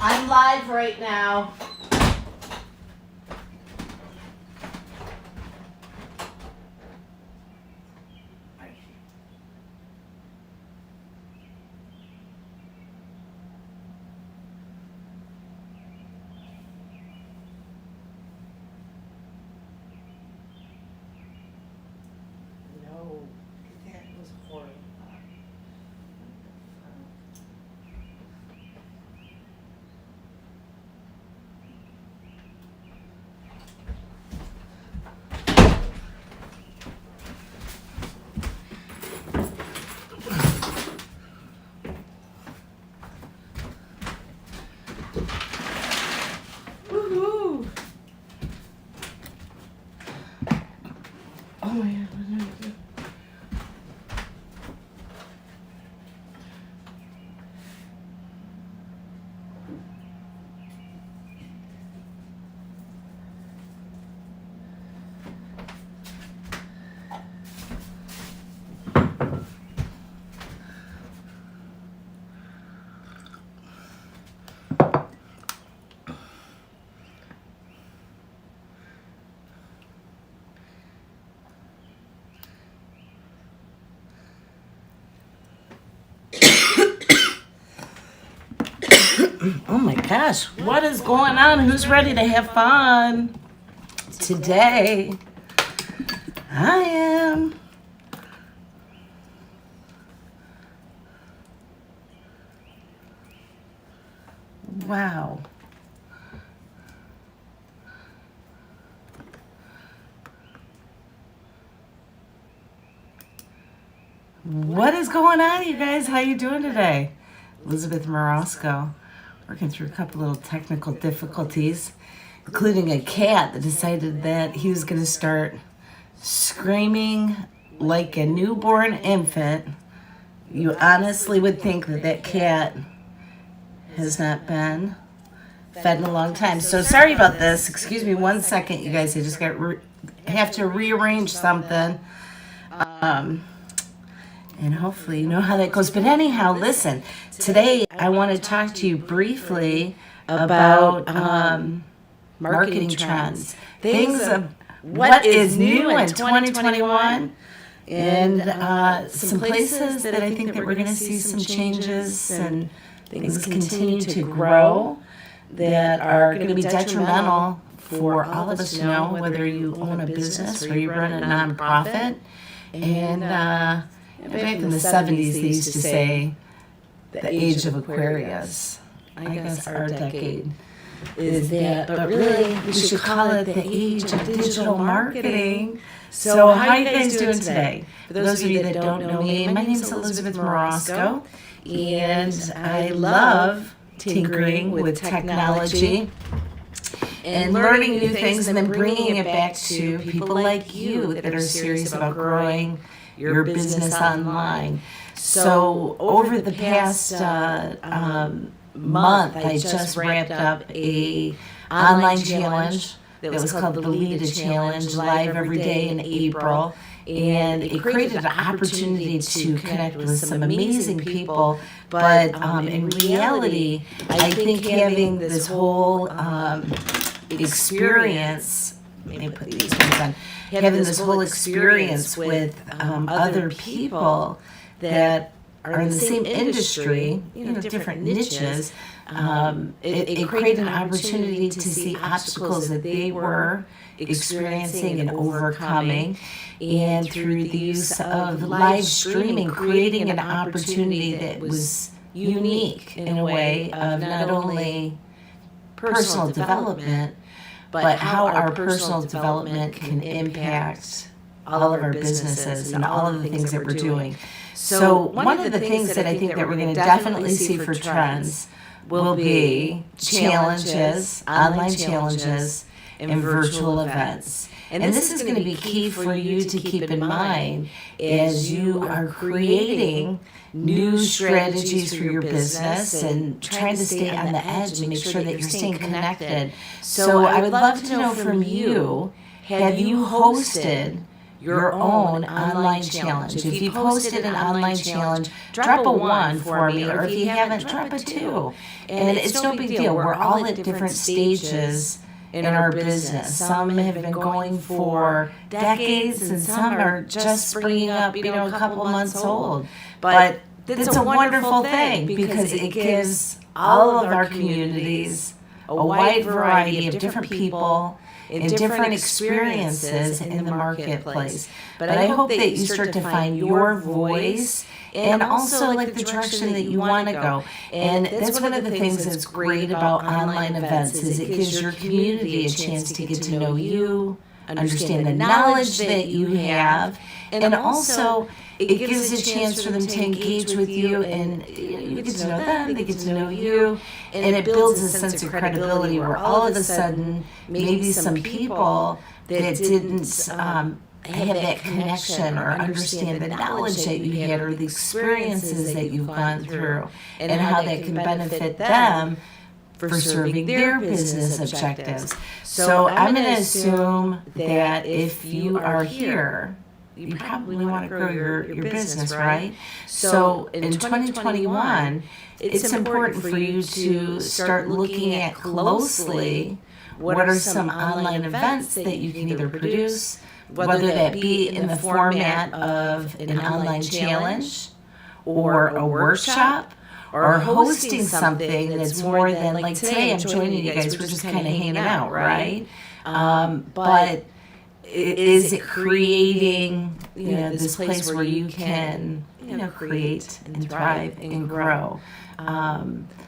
I'm live right now. No, that was horrible. Woohoo! Oh my God, what did I do? Oh my gosh, what is going on? Who's ready to have fun? Today, I am. Wow. What is going on, you guys? How you doing today? Elizabeth Morosco. Working through a couple little technical difficulties, including a cat that decided that he was going to start screaming like a newborn infant. You honestly would think that that cat has not been fed in a long time. So sorry about this. Excuse me 1 second, you guys. I just have to rearrange something. And hopefully you know how that goes. But anyhow, listen, today I want to talk to you briefly about marketing trends. Things of what is new in 2021 and some places that I think that we're going to see some changes and things continue to grow that are going to be detrimental for all of us to know, whether you own a business or you run a nonprofit. And back in the 70s, they used to say the age of Aquarius. I guess our decade is that, but really we should call it the age of digital marketing. So how are you guys doing today? For those of you that don't know me, my name is Elizabeth Morosco, and I love tinkering with technology and learning new things and then bringing it back to people like you that are serious about growing your business online. So over the past month, I just wrapped up a online challenge that was called the Lead a Challenge, live every day in April. And it created an opportunity to connect with some amazing people. But in reality, I think having this whole experience, let me put these ones on, having this whole experience with other people that are in the same industry, different niches, it created an opportunity to see obstacles that they were experiencing and overcoming. And through the use of live streaming, creating an opportunity that was unique in a way of not only personal development, but how our personal development can impact all of our businesses and all of the things that we're doing. So one of the things that I think that we're going to definitely see for trends will be challenges, online challenges, and virtual events. And this is going to be key for you to keep in mind as you are creating new strategies for your business and trying to stay on the edge and make sure that you're staying connected. So I would love to know from you, have you hosted your own online challenge. If you posted an online challenge, drop a 1 for me, or if you haven't, drop a 2. And it's no big deal. We're all at different stages in our business. Some have been going for decades, and some are just springing up, a couple months old. But it's a wonderful thing because it gives all of our communities a wide variety of different people and different experiences in the marketplace. But I hope that you start to find your voice and also like the direction that you want to go. And that's one of the things that's great about online events is it gives your community a chance to get to know you, understand the knowledge that you have, and also it gives a chance for them to engage with you, and you get to know them, they get to know you, and it builds a sense of credibility where all of a sudden maybe some people that didn't have that connection or understand the knowledge that you had or the experiences that you've gone through and how that can benefit them for serving their business objectives. So I'm going to assume that if you are here, you probably want to grow your business, right? So in 2021, it's important for you to start looking at closely what are some online events that you can either produce, whether that be in the format of an online challenge or a workshop or hosting something that's more than, like today I'm joining you guys, we're just kind of hanging out, right? But is it creating, this place where you can, create and thrive and grow?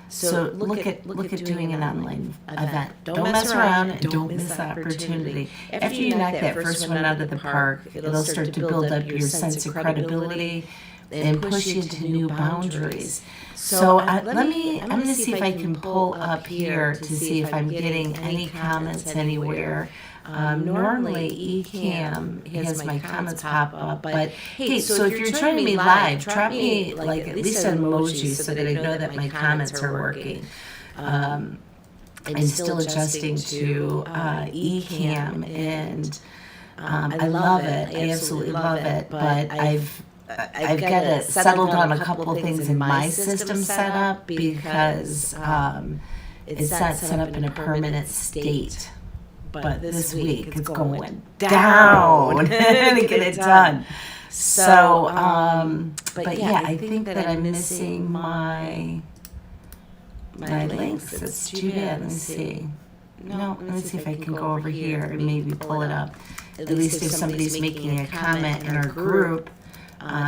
So look at doing an online event. Don't mess around and don't miss the opportunity. After you knock that first one out of the park, it'll start to build up your sense of credibility and push you to new boundaries. So I'm going to see if I can pull up here to see if I'm getting any comments anywhere. Normally Ecamm has my comments pop up, but hey, so if you're joining me live, drop me like at least an emoji so that I know that my comments are working. I'm still adjusting to Ecamm, and I love it. I absolutely love it, but I've got to settle down a couple things in my system set up because it's not set up in a permanent state. But this week it's going down to get it done. So, but yeah, I think that I'm missing my links. That's too bad. Let me see. No, let me see if I can go over here and maybe pull it up. At least if somebody's making a comment in our group,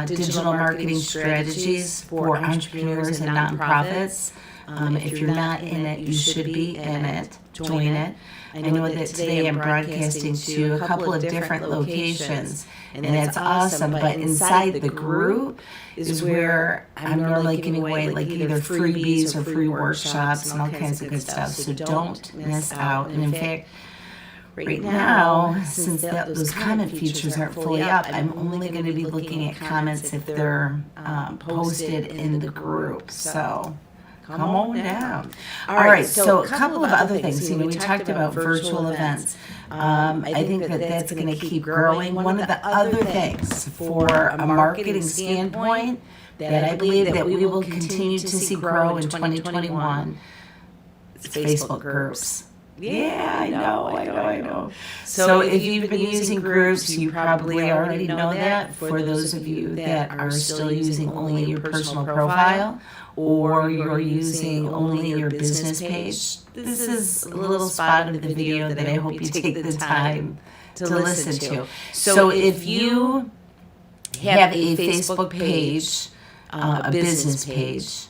digital marketing strategies for entrepreneurs and nonprofits. If you're not in it, you should be in it. Join it. I know that today I'm broadcasting to a couple of different locations, and that's awesome. But inside the group is where I'm normally giving away like either freebies or free workshops and all kinds of good stuff. So don't miss out. And in fact, right now, since those comment features aren't fully up, I'm only going to be looking at comments if they're posted in the group. So come on down. All right, so a couple of other things. We talked about virtual events. I think that that's going to keep growing. One of the other things for a marketing standpoint that I believe that we will continue to see grow in 2021 is Facebook groups. Yeah, I know. So if you've been using groups, you probably already know that. For those of you that are still using only your personal profile, or you're using only your business page, this is a little spot of the video that I hope you take the time to listen to. So if you have a Facebook page, a business page,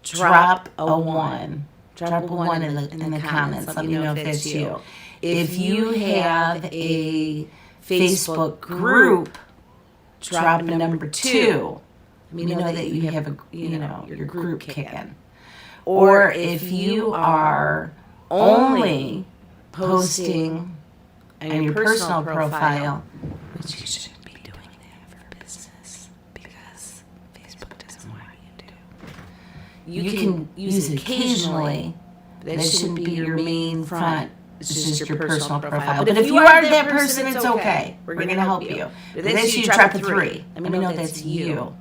drop a 1. Drop a 1 in the comments. Let me know if that's you. If you have a Facebook group, drop a number 2. We know that you have your group kicking. Or if you are only posting on your personal profile, which you shouldn't be doing that for business because Facebook doesn't want you to. You can use it occasionally, but that shouldn't be your main front It's just your personal profile. But if you are that person, it's okay. We're going to help you. If that's you, drop a 3. Let me know that's you.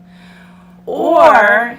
Or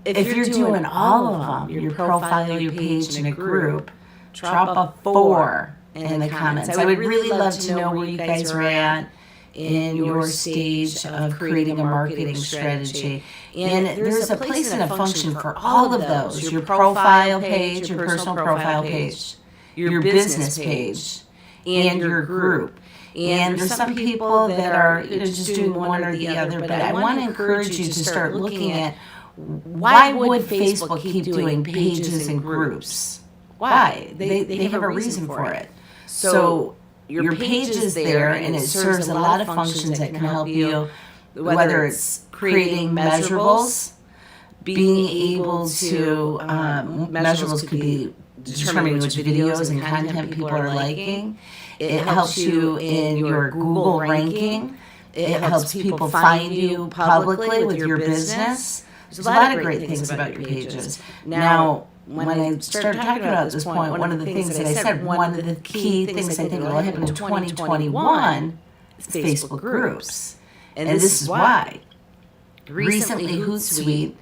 if you're doing all of them, your profile, your page, and a group, drop a 4 in the comments. I would really love to know where you guys are at in your stage of creating a marketing strategy. And there's a place and a function for all of those. Your profile page, your personal profile page, your business page, and your group. And there's some people that are just doing one or the other, but I want to encourage you to start looking at why would Facebook keep doing pages and groups? Why? They have a reason for it. So your page is there, and it serves a lot of functions that can help you, whether it's creating measurables, being able to, measurables could be determining which videos and content people are liking. It helps you in your Google ranking. It helps people find you publicly with your business. There's a lot of great things about your pages. Now, when I started talking about this point, one of the things that I said, one of the key things I think will happen in 2021 is Facebook groups. And this is why. Recently, Hootsuite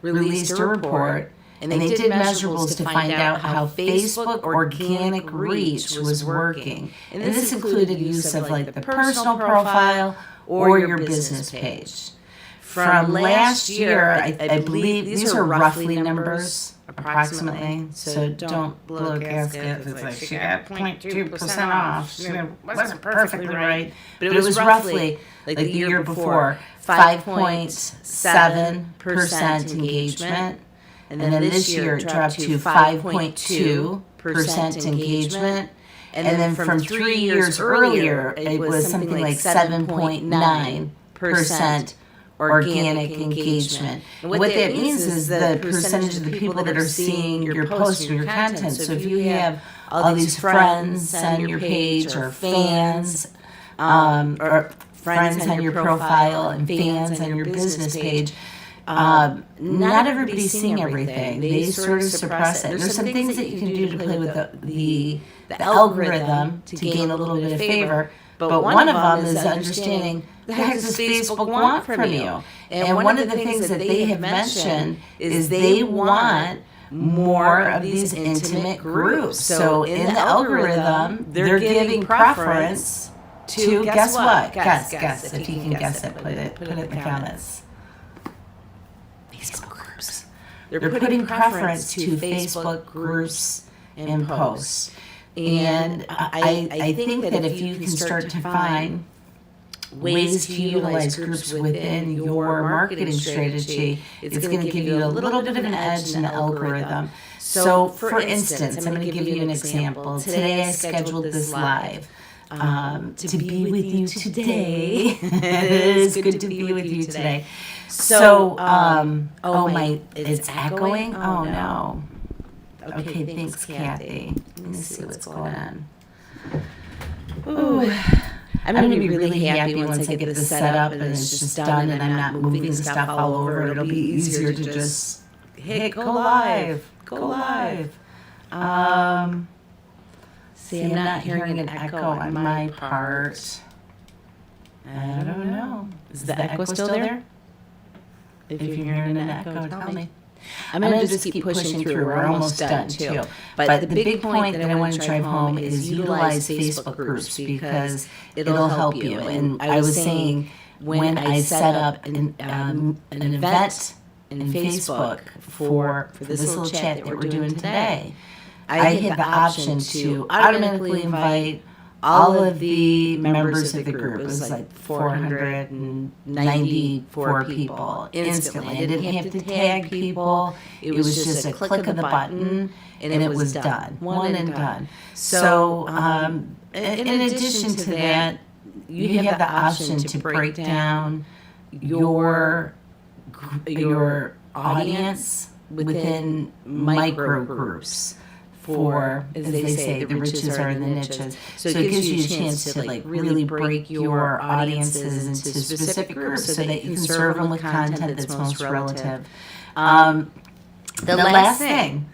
released a report, and they did measurables to find out how Facebook organic reach was working. And this included use of like the personal profile or your business page. From last year, I believe these are roughly numbers, approximately. So don't blow a gasket if it's like she got 0.2% off. She wasn't perfectly right, but it was roughly like the year before 5.7% engagement, and then this year it dropped to 5.2% engagement. And then from 3 years earlier, it was something like 7.9% organic engagement. And what that means is the percentage of the people that are seeing your posts or your content. So if you have all these friends on your page, or fans, or friends on your profile and fans on your business page, not everybody's seeing everything. They sort of suppress it. There's some things that you can do to play with the algorithm to gain a little bit of favor. But one of them is understanding the heck does Facebook want from you? And one of the things that they have mentioned is they want more of these intimate groups. So in the algorithm, they're giving preference to, guess what? Guess. If you can guess it, put it in the comments. Facebook groups. They're putting preference to Facebook groups and posts. And I think that if you can start to find ways to utilize groups within your marketing strategy, it's going to give you a little bit of an edge in the algorithm. So, for instance, I'm going to give you an example. Today I scheduled this live to be with you today. It is good to be with you today. So, it's echoing? Oh, no. Okay, thanks, Kathy. Let me see what's going on. Ooh. I'm going to be really happy once I get this set up and it's just done and I'm not moving stuff all over. It'll be easier to just hit go live. Go live. See, I'm not hearing an echo on my part. I don't know. Is the echo still there? If you're hearing an echo, tell me. I'm going to just keep pushing through. We're almost done, too. But the big point that I want to drive home is utilize Facebook groups because it'll help you. And I was saying when I set up an event in Facebook for this little chat that we're doing today, I had the option to automatically invite all of the members of the group. It was like 494 people instantly. I didn't have to tag people. It was just a click of the button, and it was done. One and done. So in addition to that, you have the option to break down your audience within micro groups. For, as they say, the riches are in the niches. So it gives you a chance to like really break your audiences into specific groups so that you can serve them with content that's most relative. The last thing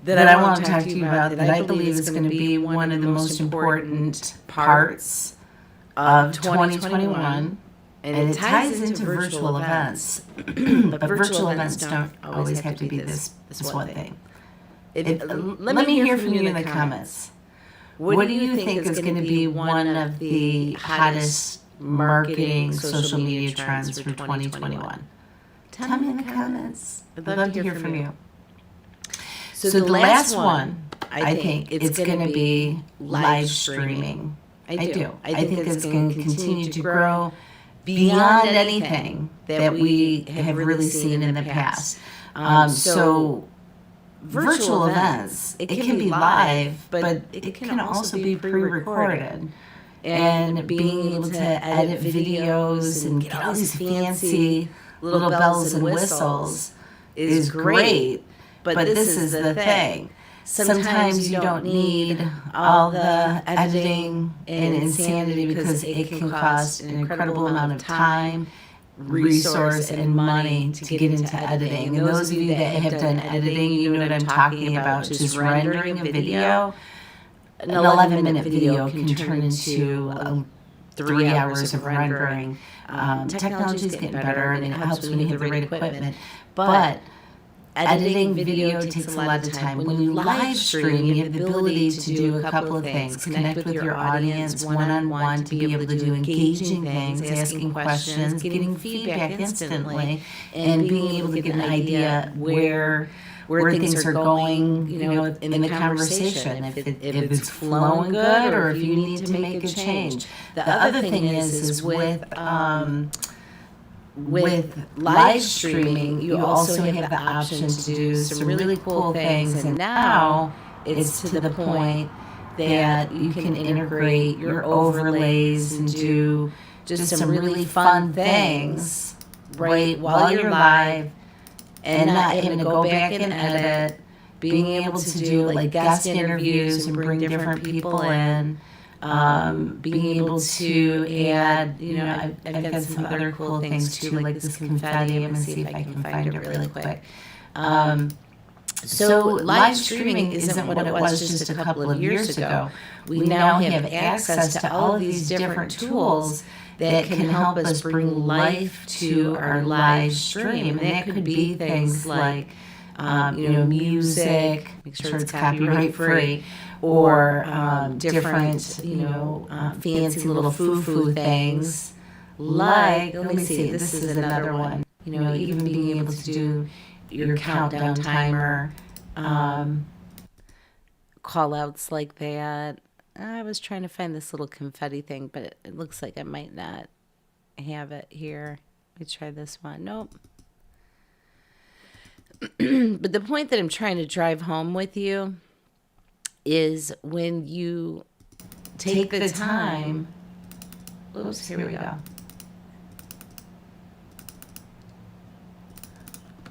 that I want to talk to you about that I believe is going to be one of the most important parts of 2021. And it ties into virtual events. But virtual events don't always have to be this one thing. Let me hear from you in the comments. What do you think is going to be one of the hottest marketing social media trends for 2021? Tell me in the comments. I'd love to hear from you. So the last one, I think, it's going to be live streaming. I do. I think it's going to continue to grow beyond anything that we have really seen in the past. So virtual events, it can be live, but it can also be pre-recorded. And being able to edit videos and get all these fancy little bells and whistles is great, but this is the thing. Sometimes you don't need all the editing and insanity because it can cost an incredible amount of time, resource, and money to get into editing. And those of you that have done editing, you know what I'm talking about, just rendering a video. An 11-minute video can turn into 3 hours of rendering. Technology is getting better, and it helps when you have the right equipment. But editing video takes a lot of time. When you live stream, you have the ability to do a couple of things. Connect with your audience one-on-one to be able to do engaging things, asking questions, getting feedback instantly, and being able to get an idea where things are going, in the conversation, if it's flowing good or if you need to make a change. The other thing is with live streaming, you also have the option to do some really cool things, and now it's to the point that you can integrate your overlays and do just some really fun things right while you're live, and not having to go back and edit, being able to do like guest interviews and bring different people in, being able to add, I've got some other cool things too, like this confetti. I'm going to see if I can find it really quick. So live streaming isn't what it was just a couple of years ago. We now have access to all of these different tools that can help us bring life to our live stream. And that could be things like, music, make sure it's copyright free, or different, fancy little foo-foo things. Like, let me see, this is another one. Even being able to do your countdown timer, call outs like that. I was trying to find this little confetti thing, but it looks like I might not have it here. Let me try this one. Nope. But the point that I'm trying to drive home with you is when you take the time. Oops, here we go.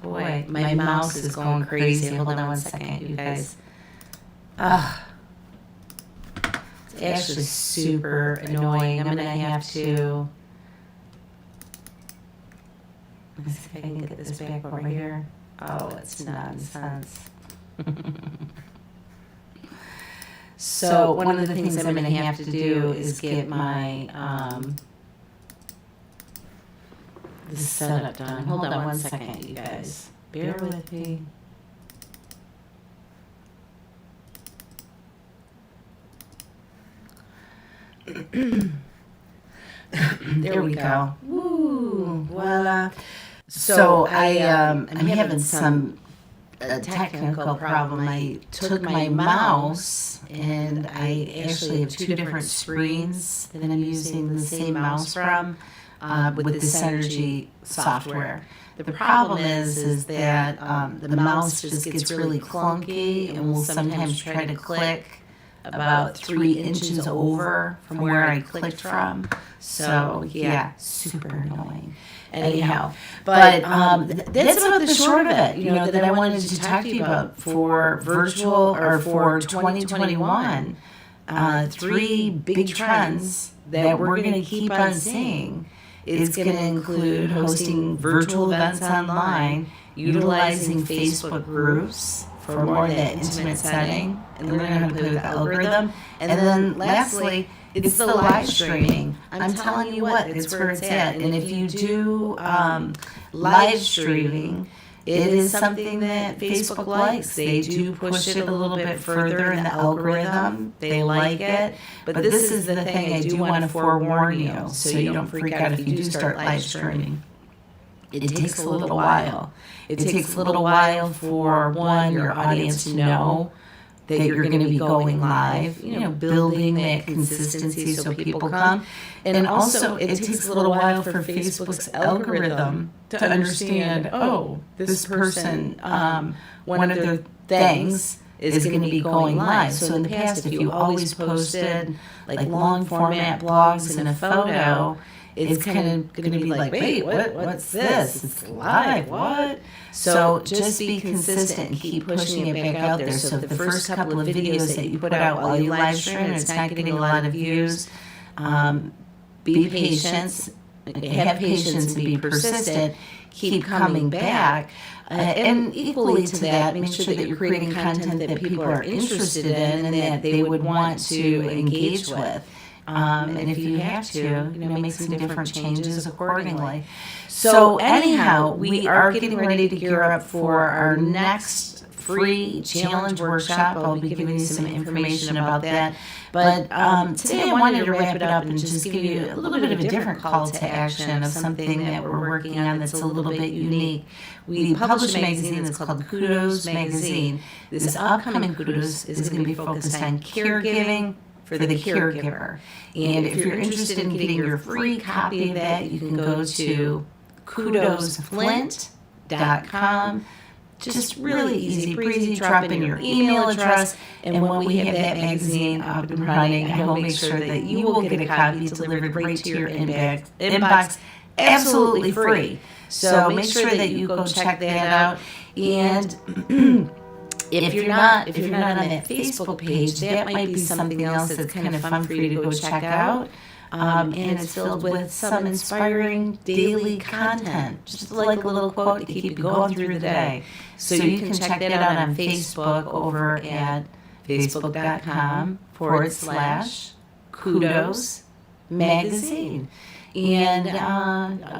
Boy, my mouse is going crazy. Hold on one second, you guys. It's actually super annoying. I'm going to have to... Let's see if I can get this back over here. Oh, it's nonsense. So one of the things I'm going to have to do is get my the setup done. Hold on one second, you guys. Bear with me. There we go. Woo! Voila. So I'm having some technical problem. I took my mouse and I actually have two different screens that I'm using the same mouse from with the Synergy software. The problem is that the mouse just gets really clunky and will sometimes try to click about 3 inches over from where I clicked from. So yeah, super annoying. Anyhow, but that's about the short of it, that I wanted to talk to you about for virtual or for 2021. 3 big trends that we're going to keep on seeing. It's going to include hosting virtual events online, utilizing Facebook groups, for more of that intimate setting and learn how to play with the algorithm. And then lastly, it's the live streaming. I'm telling you what, it's where it's at. And if you do live streaming, it is something that Facebook likes. They do push it a little bit further in the algorithm. They like it. But this is the thing I do want to forewarn you, so you don't freak out if you do start live streaming. It takes a little while. It takes a little while for, one, your audience to know that you're going to be going live, building that consistency so people come. And also, it takes a little while for Facebook's algorithm to understand, oh, this person, one of their things is going to be going live. So in the past, if you always posted like long format blogs and a photo, it's kind of going to be like, wait, what's this? It's live, what? So just be consistent and keep pushing it back out there. So if the first couple of videos that you put out while you live stream and it's not getting a lot of views, be patient, have patience and be persistent, keep coming back. And equally to that, make sure that you're creating content that people are interested in and that they would want to engage with. And if you have to, make some different changes accordingly. So anyhow, we are getting ready to gear up for our next free challenge workshop. I'll be giving you some information about that. But today I wanted to wrap it up and just give you a little bit of a different call to action of something that we're working on that's a little bit unique. We publish a magazine that's called Kudos Magazine. This upcoming Kudos is going to be focused on caregiving for the caregiver. And if you're interested in getting your free copy of that, you can go to kudosflint.com. Just really easy breezy, drop in your email address, and when we have that magazine up and running, I will make sure that you will get a copy delivered right to your inbox, absolutely free. So make sure that you go check that out. And if you're not on that Facebook page, that might be something else that's kind of fun for you to go check out. And it's filled with some inspiring daily content, just like a little quote to keep you going through the day. So you can check that out on Facebook over at facebook.com/Kudos Magazine. And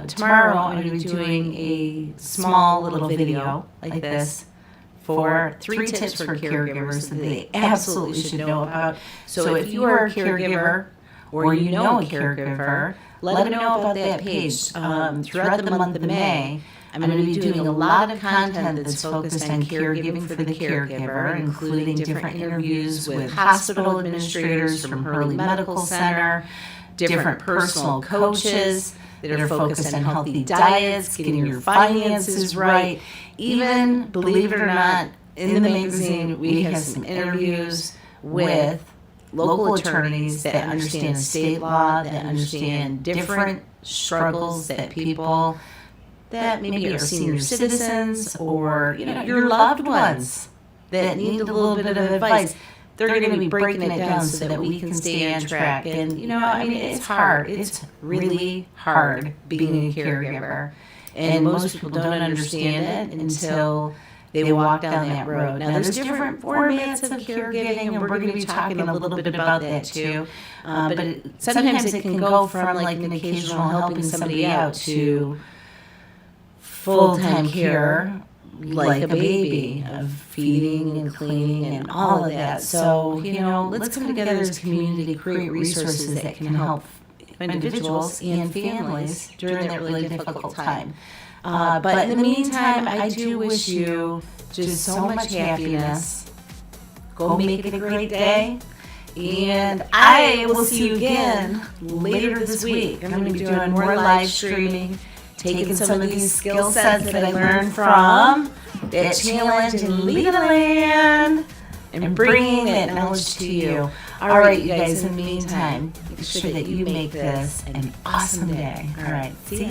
tomorrow I'm going to be doing a small little video like this for 3 tips for caregivers that they absolutely should know about. So if you are a caregiver or you know a caregiver, let them know about that page. Throughout the month of May, I'm going to be doing a lot of content that's focused on caregiving for the caregiver, including different interviews with hospital administrators from Hurley Medical Center, different personal coaches that are focused on healthy diets, getting your finances right. Even, believe it or not, in the magazine, we have some interviews with local attorneys that understand state law, that understand different struggles that people that maybe are senior citizens or your loved ones that need a little bit of advice. They're going to be breaking it down so that we can stay on track. And it's hard. It's really hard being a caregiver, and most people don't understand it until they walk down that road. Now, there's different formats of caregiving, and we're going to be talking a little bit about that too. But sometimes it can go from like an occasional helping somebody out to full-time care, like a baby, of feeding and cleaning and all of that. So, let's come together as a community to create resources that can help individuals and families during that really difficult time. But in the meantime, I do wish you just so much happiness. Go make it a great day. And I will see you again later this week. I'm going to be doing more live streaming, taking some of these skill sets that I learned from that challenge in Legoland and bringing that knowledge to you. All right, you guys, in the meantime, make sure that you make this an awesome day. All right, see ya.